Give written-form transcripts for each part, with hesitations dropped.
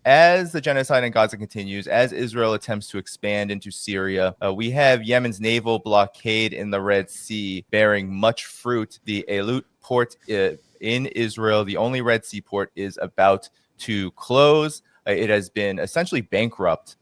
as the genocide in Gaza continues, as Israel attempts to expand into Syria, we have Yemen's naval blockade in the Red Sea bearing much fruit. The Eilat port in Israel, the only Red Sea port, is about to close. It has been essentially bankrupt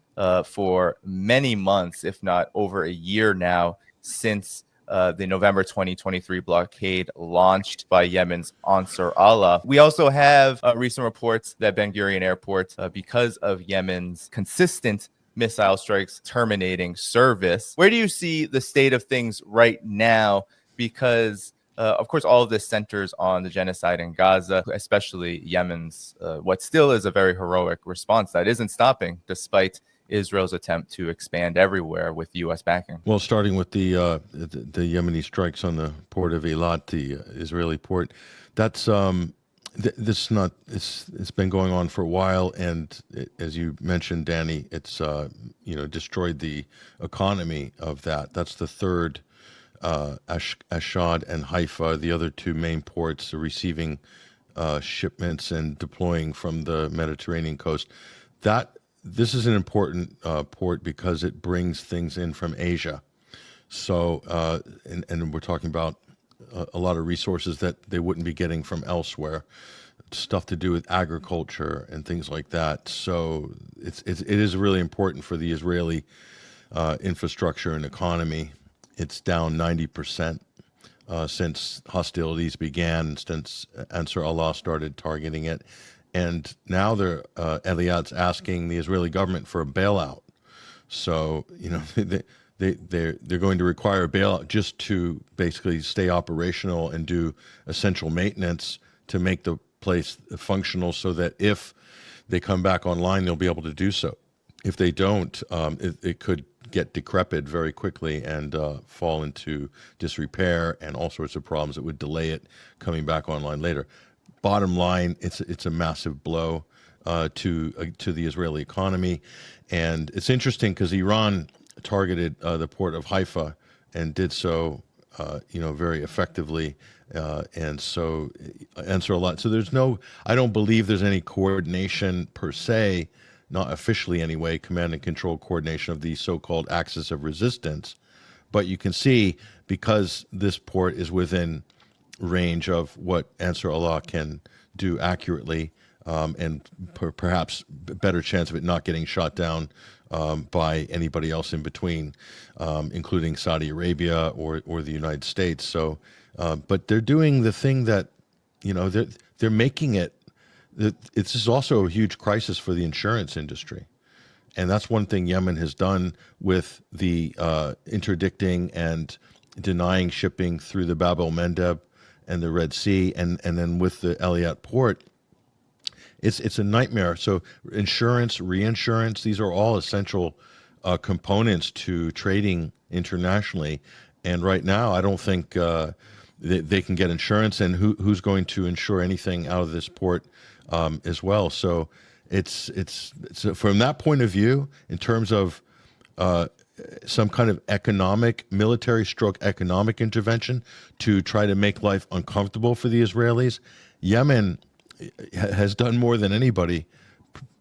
for many months, if not over a year now, since the November 2023 blockade launched by Yemen's Ansar Allah. We also have recent reports that Ben Gurion Airport, because of Yemen's consistent missile strikes, terminating service. Where do you see the state of things right now? Because of course, all of this centers on the genocide in Gaza, especially Yemen's, what still is a very heroic response that isn't stopping despite Israel's attempt to expand everywhere with U.S. backing. Well, starting with the Yemeni strikes on the port of Eilat, the Israeli port, that's it's been going on for a while, and as you mentioned, Danny, it's destroyed the economy of that. That's the third. Ashdod and Haifa, the other two main ports, are receiving shipments and deploying from the Mediterranean coast. This is an important port because it brings things in from Asia. So, and we're talking about a lot of resources that they wouldn't be getting from elsewhere, stuff to do with agriculture and things like that. So it is really important for the Israeli infrastructure and economy. It's down 90% since hostilities began, since Ansar Allah started targeting it. And now Eilat's asking the Israeli government for a bailout. So, they're going to require a bailout just to basically stay operational and do essential maintenance to make the place functional so that if they come back online, they'll be able to do so. If they don't, it could get decrepit very quickly and fall into disrepair and all sorts of problems that would delay it coming back online later. Bottom line, it's a massive blow to the Israeli economy, and it's interesting because Iran targeted the port of Haifa and did so, very effectively, and so answer a lot. So I don't believe there's any coordination per se, not officially anyway, command and control coordination of the so-called axis of resistance, but you can see because this port is within range of what Ansar Allah can do accurately, and perhaps better chance of it not getting shot down by anybody else in between, including Saudi Arabia or the United States. So, but they're doing the thing that, they're making it. This is also a huge crisis for the insurance industry. And that's one thing Yemen has done with the interdicting and denying shipping through the Bab el-Mandeb and the Red Sea, and then with the Eilat port, it's a nightmare. So insurance, reinsurance, these are all essential components to trading internationally. And right now, I don't think they can get insurance, and who's going to insure anything out of this port as well. So it's from that point of view, in terms of some kind of military stroke economic intervention to try to make life uncomfortable for the Israelis, Yemen has done more than anybody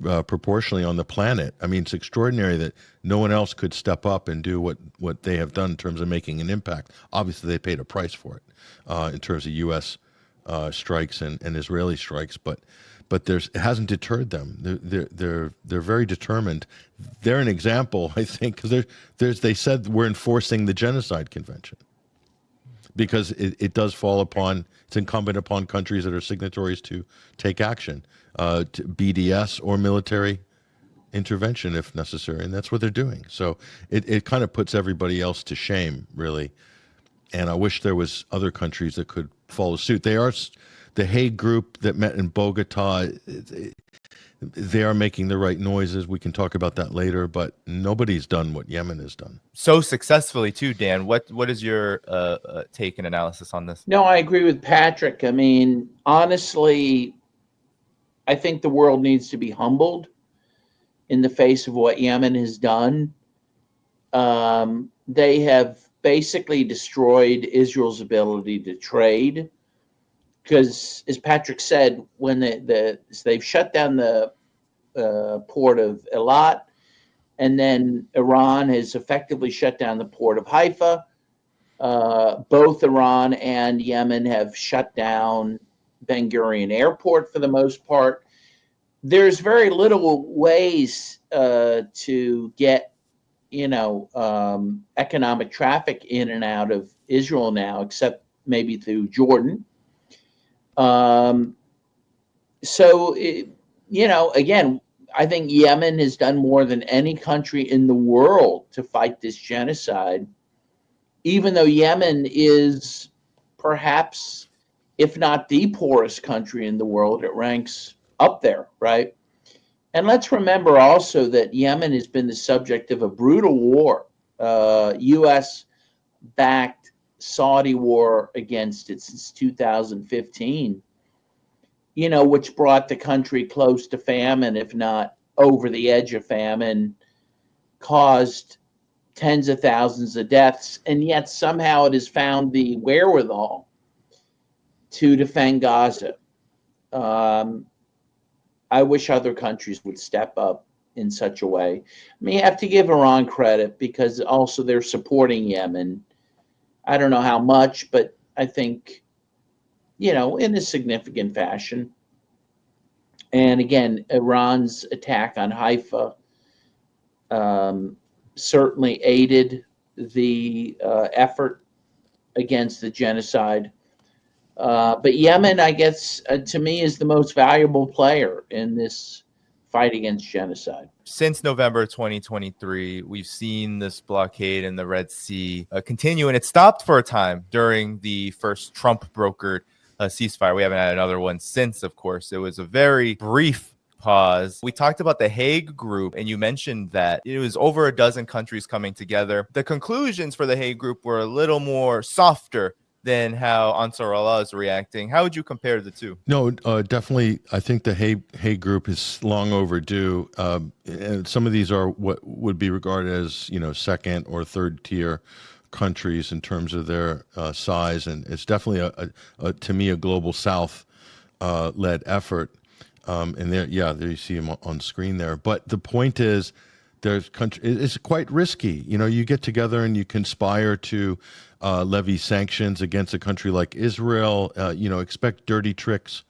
proportionally on the planet. I mean, it's extraordinary that no one else could step up and do what they have done in terms of making an impact. Obviously, they paid a price for it in terms of U.S. Strikes and Israeli strikes, but it hasn't deterred them. They're very determined. They're an example, I think, because they said we're enforcing the Genocide Convention because it does fall upon, it's incumbent upon countries that are signatories to take action, to BDS or military intervention if necessary, and that's what they're doing. So it kind of puts everybody else to shame, really. And I wish there was other countries that could follow suit. They are. The Hague group that met in Bogota, they are making the right noises. We can talk about that later, but nobody's done what Yemen has done. So successfully too, Dan. What is your take and analysis on this? No, I agree with Patrick. I mean, honestly, I think the world needs to be humbled in the face of what Yemen has done. They have basically destroyed Israel's ability to trade. Because, as Patrick said, when they've shut down the port of Eilat. And then Iran has effectively shut down the port of Haifa. Both Iran and Yemen have shut down Ben Gurion Airport for the most part. There's very little ways to get, economic traffic in and out of Israel now, except maybe through Jordan. Again, I think Yemen has done more than any country in the world to fight this genocide, even though Yemen is perhaps, if not the poorest country in the world, it ranks up there, right? And let's remember also that Yemen has been the subject of a brutal war, U.S.-backed Saudi war against it since 2015, which brought the country close to famine, if not over the edge of famine, caused tens of thousands of deaths, and yet somehow it has found the wherewithal to defend Gaza. I wish other countries would step up in such a way. I mean, you have to give Iran credit because also they're supporting Yemen. I don't know how much, but I think, in a significant fashion. And again, Iran's attack on Haifa certainly aided the effort against the genocide. But Yemen, I guess, to me, is the most valuable player in this fight against genocide. Since November 2023, we've seen this blockade in the Red Sea continue, and it stopped for a time during the first Trump-brokered ceasefire. We haven't had another one since, of course. It was a very brief pause. We talked about the Hague Group, and you mentioned that it was over a dozen countries coming together. The conclusions for the Hague Group were a little more softer than how Ansar Allah is reacting. How would you compare the two? No, definitely. I think the Hague Group is long overdue. And some of these are what would be regarded as, second or third tier countries in terms of their size. And it's definitely, to me, a global South led effort. And there you see them on screen there. But the point is, it's quite risky. You get together and you conspire to levy sanctions against a country like Israel. Expect dirty tricks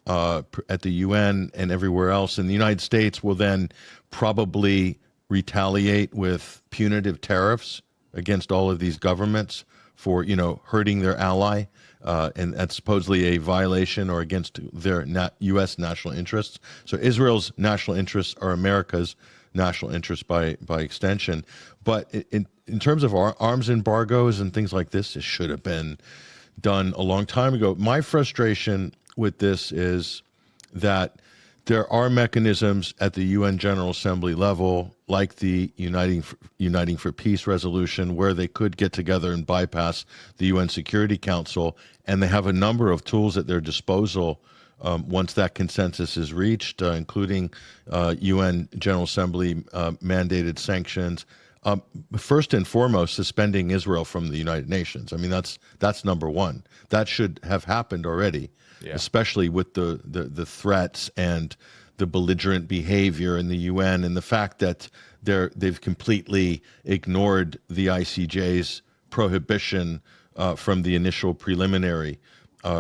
at the UN and everywhere else. And the United States will then probably retaliate with punitive tariffs against all of these governments for, hurting their ally. And that's supposedly a violation or against their U.S. national interests. So Israel's national interests are America's national interests by extension. But in terms of our arms embargoes and things like this, it should have been done a long time ago. My frustration with this is that there are mechanisms at the UN General Assembly level, like the Uniting for Peace resolution, where they could get together and bypass the UN Security Council, and they have a number of tools at their disposal once that consensus is reached, including UN General Assembly mandated sanctions. First and foremost, suspending Israel from the United Nations. I mean, that's number one. That should have happened already, especially with the threats and the belligerent behavior in the UN and the fact that they've completely ignored the ICJ's prohibition from the initial preliminary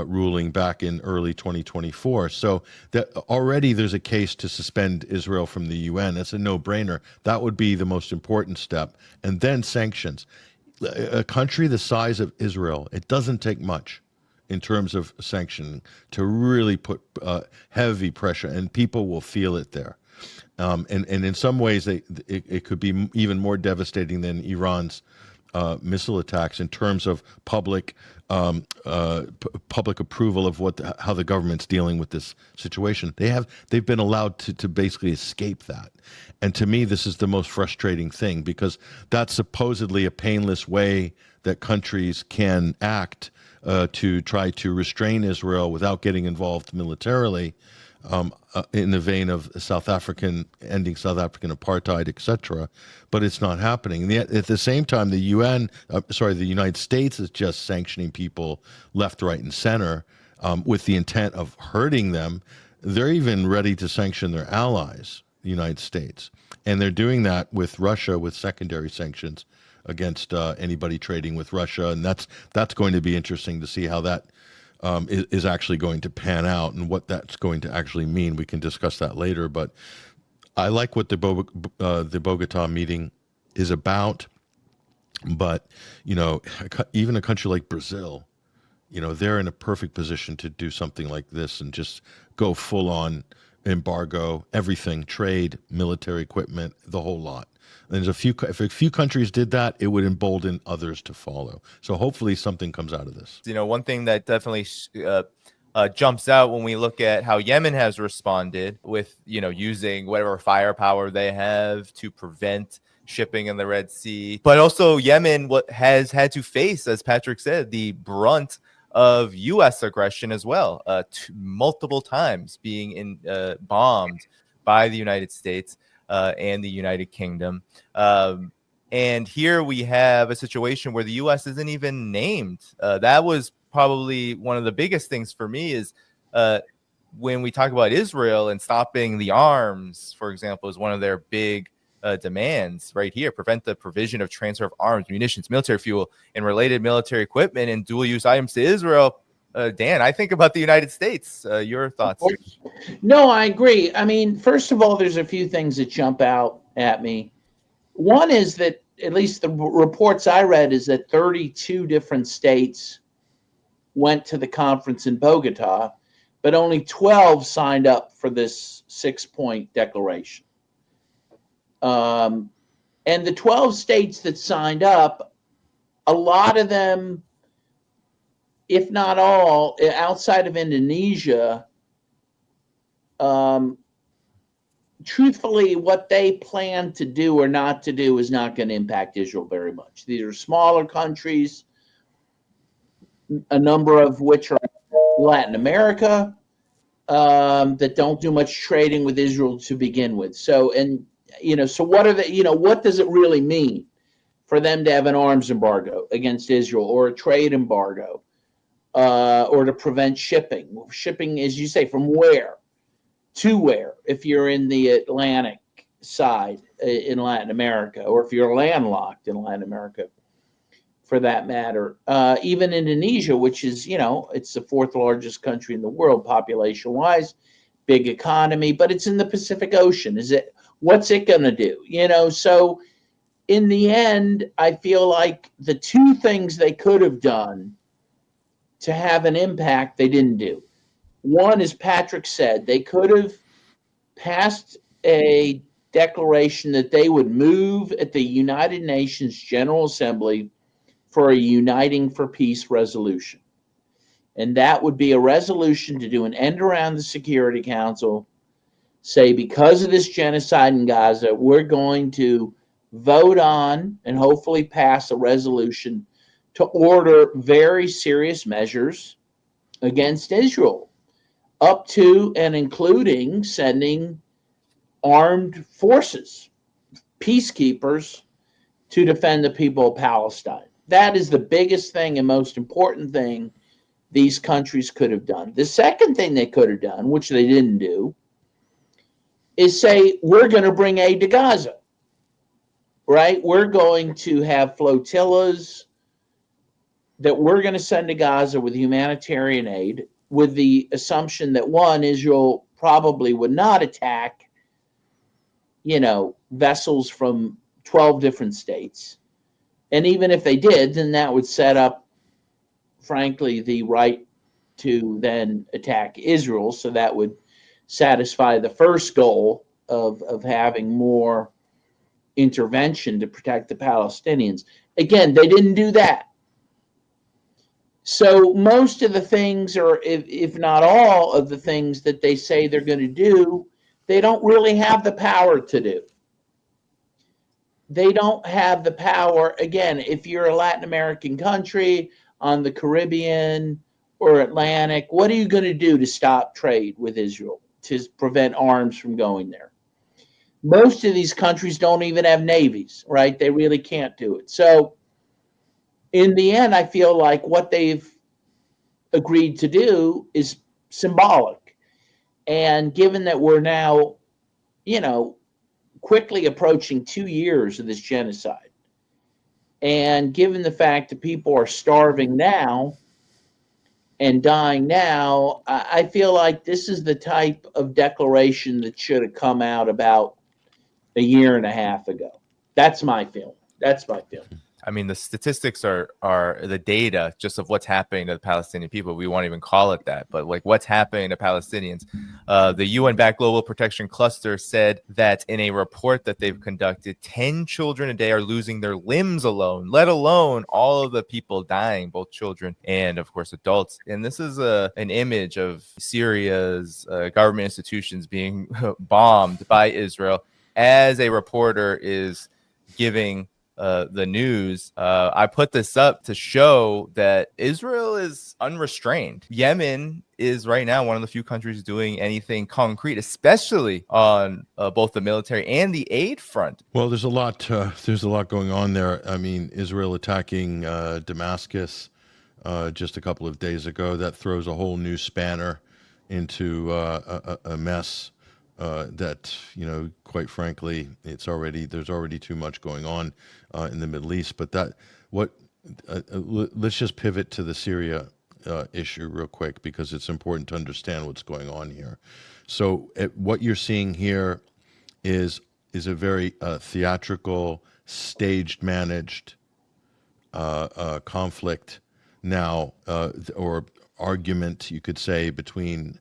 ruling back in early 2024. So that already there's a case to suspend Israel from the UN. That's a no-brainer. That would be the most important step. And then sanctions. A country the size of Israel, it doesn't take much in terms of sanctioning to really put heavy pressure, and people will feel it there. And in some ways, it could be even more devastating than Iran's missile attacks in terms of public approval of how the government's dealing with this situation. They've been allowed to basically escape that. And to me, this is the most frustrating thing, because that's supposedly a painless way that countries can act to try to restrain Israel without getting involved militarily, in the vein of ending South African apartheid, etc. But it's not happening. And yet, at the same time, the United States is just sanctioning people left, right, and center with the intent of hurting them. They're even ready to sanction their allies. United States. And they're doing that with Russia with secondary sanctions against anybody trading with Russia. And that's going to be interesting to see how that is actually going to pan out and what that's going to actually mean. We can discuss that later. But I like what the Bogota meeting is about. But, even a country like Brazil, they're in a perfect position to do something like this and just go full on embargo, everything, trade, military equipment, the whole lot. And if a few countries did that, it would embolden others to follow. So hopefully something comes out of this. One thing that definitely jumps out when we look at how Yemen has responded with, using whatever firepower they have to prevent shipping in the Red Sea. But also Yemen has had to face, as Patrick said, the brunt of U.S. aggression as well, multiple times being bombed by the United States and the United Kingdom. And here we have a situation where the U.S. isn't even named. That was probably one of the biggest things for me is when we talk about Israel and stopping the arms, for example, is one of their big demands right here. Prevent the provision of transfer of arms, munitions, military fuel, and related military equipment and dual-use items to Israel. Dan, I think about the United States. Your thoughts? No, I agree. I mean, first of all, there's a few things that jump out at me. One is that, at least the reports I read, is that 32 different states went to the conference in Bogota, but only 12 signed up for this 6-point declaration. And the 12 states that signed up, a lot of them, if not all, outside of Indonesia, truthfully, what they plan to do or not to do is not going to impact Israel very much. These are smaller countries, a number of which are Latin America, that don't do much trading with Israel to begin with. So what are what does it really mean for them to have an arms embargo against Israel or a trade embargo, or to prevent shipping? Shipping, as you say, from where to where? If you're in the Atlantic side in Latin America, or if you're landlocked in Latin America, for that matter. Even Indonesia, which is, it's the 4th largest country in the world population-wise, big economy, but it's in the Pacific Ocean. What's it going to do? So in the end, I feel like the two things they could have done to have an impact, they didn't do. One, as Patrick said, they could have passed a declaration that they would move at the United Nations General Assembly for a Uniting for Peace resolution. And that would be a resolution to do an end around the Security Council, say, because of this genocide in Gaza, we're going to vote on and hopefully pass a resolution to order very serious measures against Israel, up to and including sending armed forces, peacekeepers, to defend the people of Palestine. That is the biggest thing and most important thing these countries could have done. The second thing they could have done, which they didn't do, is say, we're going to bring aid to Gaza, right? We're going to have flotillas that we're going to send to Gaza with humanitarian aid, with the assumption that, one, Israel probably would not attack, vessels from 12 different states. And even if they did, then that would set up, frankly, the right to then attack Israel. So that would satisfy the first goal of having more intervention to protect the Palestinians. Again, they didn't do that. So most of the things, or if not all of the things that they say they're going to do, they don't really have the power to do. They don't have the power. Again, if you're a Latin American country on the Caribbean or Atlantic, what are you going to do to stop trade with Israel, to prevent arms from going there? Most of these countries don't even have navies, right? They really can't do it. So in the end, I feel like what they've agreed to do is symbolic. And given that we're now you know, quickly approaching 2 years of this genocide. And given the fact that people are starving now and dying now, I feel like this is the type of declaration that should have come out about a year and a half ago. That's my feeling. That's my feeling. I mean, the statistics are the data just of what's happening to the Palestinian people. We won't even call it that, but like what's happening to Palestinians. The UN-backed Global Protection Cluster said that in a report that they've conducted, 10 children a day are losing their limbs alone, let alone all of the people dying, both children and, of course, adults. And this is an image of Syria's government institutions being bombed by Israel as a reporter is giving the news. I put this up to show that Israel is unrestrained. Yemen is right now one of the few countries doing anything concrete, especially on both the military and the aid front. Well, there's a lot. There's a lot going on there. I mean, Israel attacking Damascus just a couple of days ago. That throws a whole new spanner into a mess that, you know, quite frankly, there's already too much going on in the Middle East. But let's just pivot to the Syria issue real quick, because it's important to understand what's going on here. So what you're seeing here is a very theatrical, staged, managed conflict now, or argument, you could say, between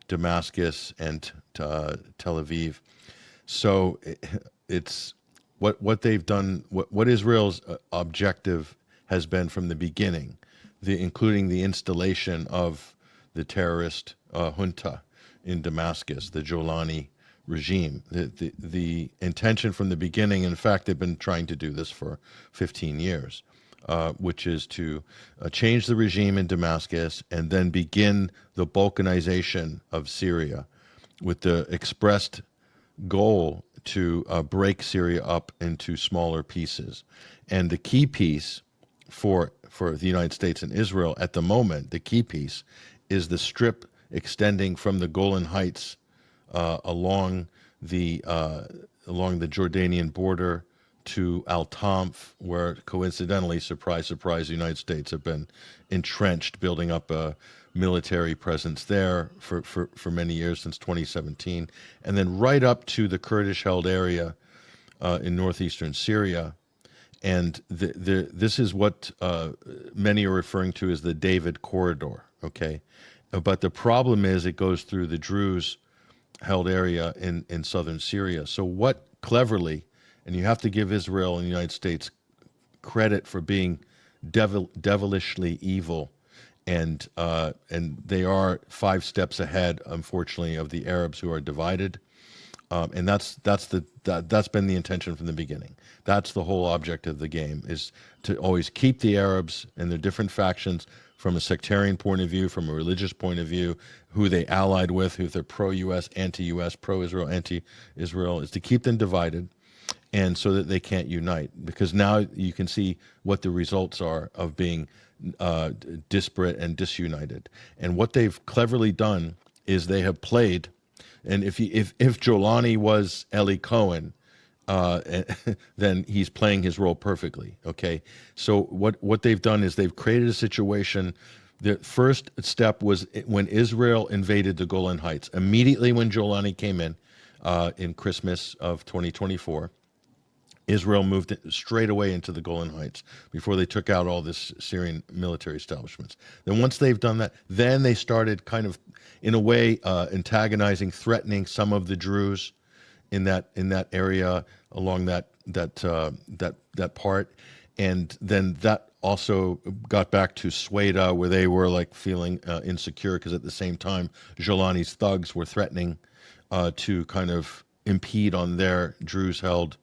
Damascus and Tel Aviv. So it's what they've done, what Israel's objective has been from the beginning, including the installation of the terrorist junta in Damascus, the Jolani regime. The intention from the beginning, in fact, they've been trying to do this for 15 years, which is to change the regime in Damascus and then begin the balkanization of Syria, with the expressed goal to break Syria up into smaller pieces. And the key piece for the United States and Israel at the moment, the key piece is the strip extending from the Golan Heights along the Jordanian border to Al Tanf, where coincidentally, surprise, surprise, the United States have been entrenched, building up a military presence there for many years, since 2017, and then right up to the Kurdish-held area in northeastern Syria. And this is what many are referring to as the David Corridor, okay? But the problem is it goes through the Druze-held area in southern Syria. So what cleverly, and you have to give Israel and the United States credit for being devilishly evil, and they are 5 steps ahead, unfortunately, of the Arabs, who are divided. And that's been the intention from the beginning. That's the whole object of the game, is to always keep the Arabs and their different factions from a sectarian point of view, from a religious point of view, who they allied with, who they're pro-U.S., anti-U.S., pro-Israel, anti-Israel, is to keep them divided, and so that they can't unite. Because now you can see what the results are of being disparate and disunited. And what they've cleverly done is they have played. And if Jolani was Eli Cohen, then he's playing his role perfectly. Okay, so what they've done is they've created a situation. The first step was when Israel invaded the Golan Heights. Immediately when Jolani came in Christmas of 2024, Israel moved straight away into the Golan Heights before they took out all this Syrian military establishments. Then once they've done that, then they started kind of, in a way, antagonizing, threatening some of the Druze in that area along that part, and then that also got back to Sweda, where they were like feeling insecure, because at the same time Jolani's thugs were threatening to kind of impede on their Druze-held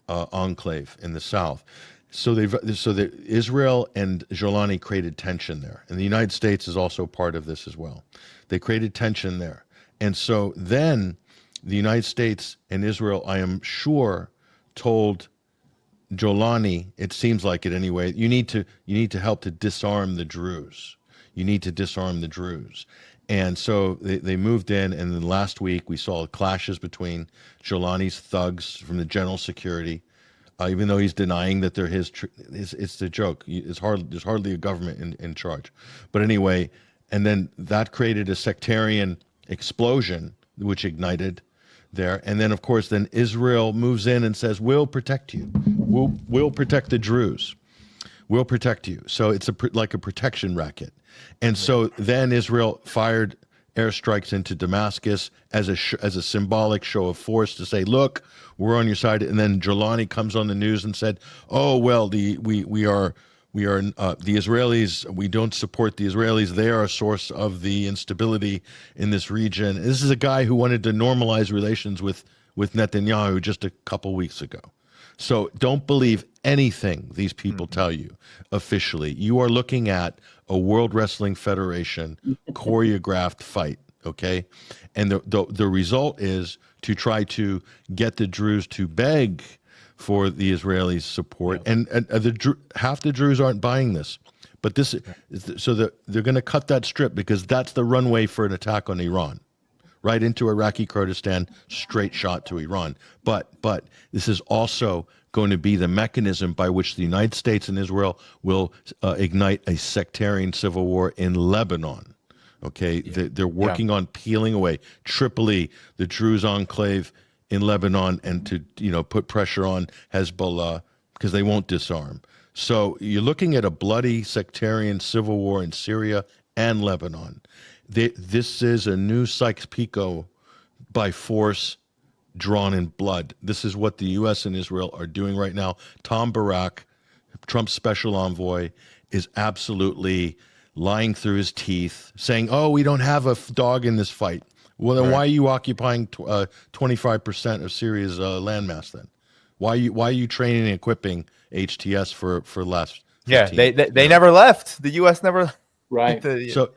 enclave in the south. So that Israel and Jolani created tension there, and the United States is also part of this as well. They created tension there, and so then the United States and Israel, I am sure, told Jolani, it seems like it anyway, you need to help to disarm the Druze. You need to disarm the Druze. And so they moved in, and then last week we saw clashes between Jolani's thugs from the General Security, even though he's denying that they're his. It's a joke. There's hardly a government in charge. But anyway, and then that created a sectarian explosion, which ignited there. And then, of course, then Israel moves in and says, "We'll protect you. We'll protect the Druze. We'll protect you." So it's like a protection racket. And so then Israel fired airstrikes into Damascus as a symbolic show of force to say, "Look, we're on your side." And then Jolani comes on the news and said, "Oh well, we are the Israelis. We don't support the Israelis. They are a source of the instability in this region." This is a guy who wanted to normalize relations with Netanyahu just a couple weeks ago. So don't believe anything these people tell you officially. You are looking at a World Wrestling Federation choreographed fight, okay? And the result is to try to get the Druze to beg for the Israelis' support. Yeah. And half the Druze aren't buying this. But this so they're going to cut that strip because that's the runway for an attack on Iran. Right into Iraqi Kurdistan, straight shot to Iran. But this is also going to be the mechanism by which the United States and Israel will ignite a sectarian civil war in Lebanon. Okay, they're working on peeling away Tripoli, the Druze enclave in Lebanon, and to put pressure on Hezbollah because they won't disarm. So you're looking at a bloody sectarian civil war in Syria and Lebanon. This is a new Sykes-Picot by force, drawn in blood. This is what the U.S. and Israel are doing right now. Tom Barak, Trump's special envoy, is absolutely lying through his teeth, saying, "Oh, we don't have a dog in this fight." Well, then why are you occupying 25% of Syria's landmass then? Why are you training and equipping HTS for the last 15 years? They never left. The U.S. never. Right. So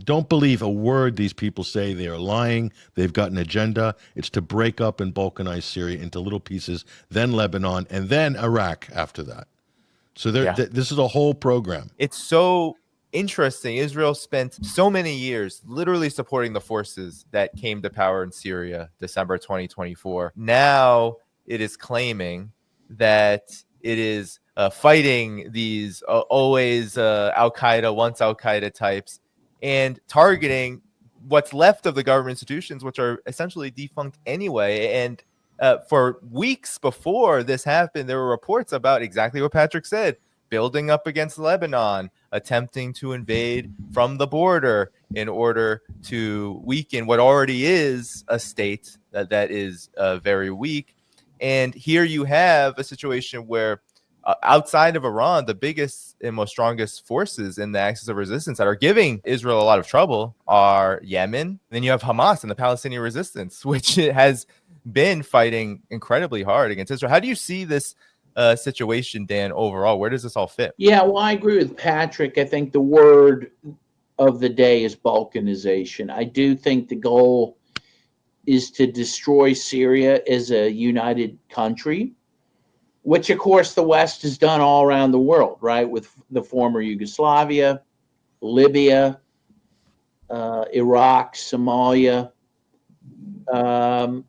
don't believe a word these people say. They are lying. They've got an agenda. It's to break up and balkanize Syria into little pieces, then Lebanon, and then Iraq after that. So this is a whole program. It's so interesting. Israel spent so many years literally supporting the forces that came to power in Syria, December 2024. Now it is claiming that it is fighting these always Al-Qaeda, once Al-Qaeda types, and targeting what's left of the government institutions, which are essentially defunct anyway. And for weeks before this happened, there were reports about exactly what Patrick said, building up against Lebanon, attempting to invade from the border in order to weaken what already is a state that is very weak. And here you have a situation where outside of Iran, the biggest and most strongest forces in the axis of resistance that are giving Israel a lot of trouble are Yemen. And then you have Hamas and the Palestinian resistance, which has been fighting incredibly hard against Israel. How do you see this situation, Dan, overall? Where does this all fit? Yeah, well, I agree with Patrick. I think the word of the day is balkanization. I do think the goal is to destroy Syria as a united country, which, of course, the West has done all around the world, right? With the former Yugoslavia, Libya, Iraq, Somalia, and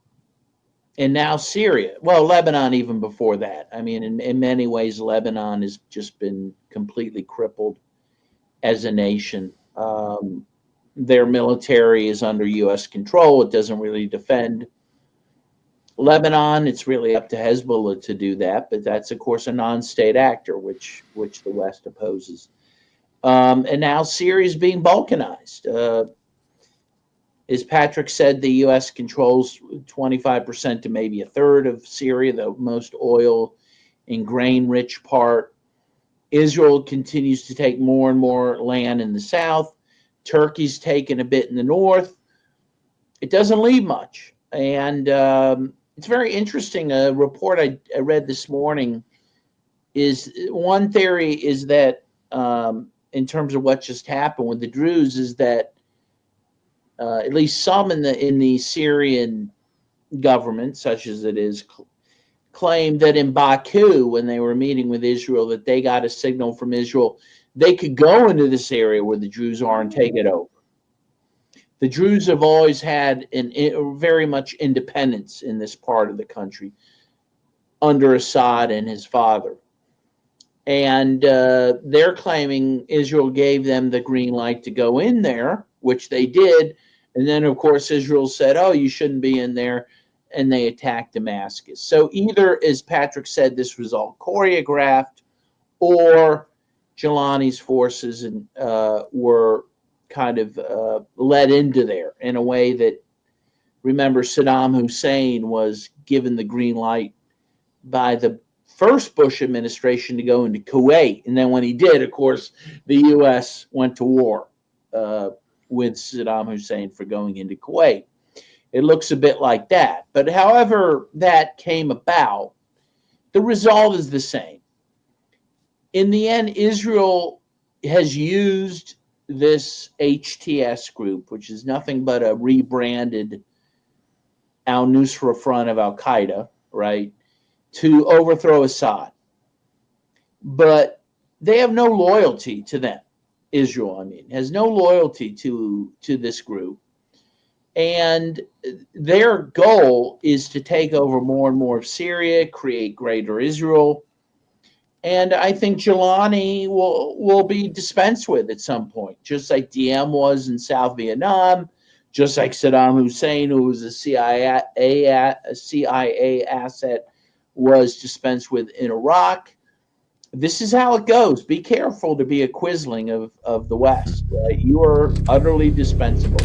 now Syria. Well, Lebanon even before that. I mean, in many ways, Lebanon has just been completely crippled as a nation. Their military is under U.S. control. It doesn't really defend Lebanon. It's really up to Hezbollah to do that, but that's, of course, a non-state actor, which the West opposes. And now Syria is being balkanized. As Patrick said, the U.S. controls 25% to maybe a third of Syria, the most oil and grain-rich part. Israel continues to take more and more land in the south. Turkey's taken a bit in the north. It doesn't leave much. And it's very interesting. A report I read this morning is one theory is that in terms of what just happened with the Druze is that at least some in the Syrian government, such as it is, claimed that in Baku, when they were meeting with Israel, that they got a signal from Israel they could go into this area where the Druze are and take it over. The Druze have always had very much independence in this part of the country under Assad and his father. And they're claiming Israel gave them the green light to go in there, which they did. And then, of course, Israel said, oh, you shouldn't be in there. And they attacked Damascus. So either, as Patrick said, this was all choreographed, or Jelani's forces were kind of led into there in a way that, remember, Saddam Hussein was given the green light by the first Bush administration to go into Kuwait. And then when he did, of course, the U.S. went to war with Saddam Hussein for going into Kuwait. It looks a bit like that. But however that came about, the result is the same. In the end, Israel has used this HTS group, which is nothing but a rebranded al-Nusra Front of al-Qaeda, right, to overthrow Assad. But they have no loyalty to them. Israel, I mean, has no loyalty to this group. And their goal is to take over more and more of Syria, create greater Israel. And I think Jelani will be dispensed with at some point, just like Diem was in South Vietnam, just like Saddam Hussein, who was a CIA asset, was dispensed with in Iraq. This is how it goes. Be careful to be a quisling of the West. Right? You are utterly dispensable.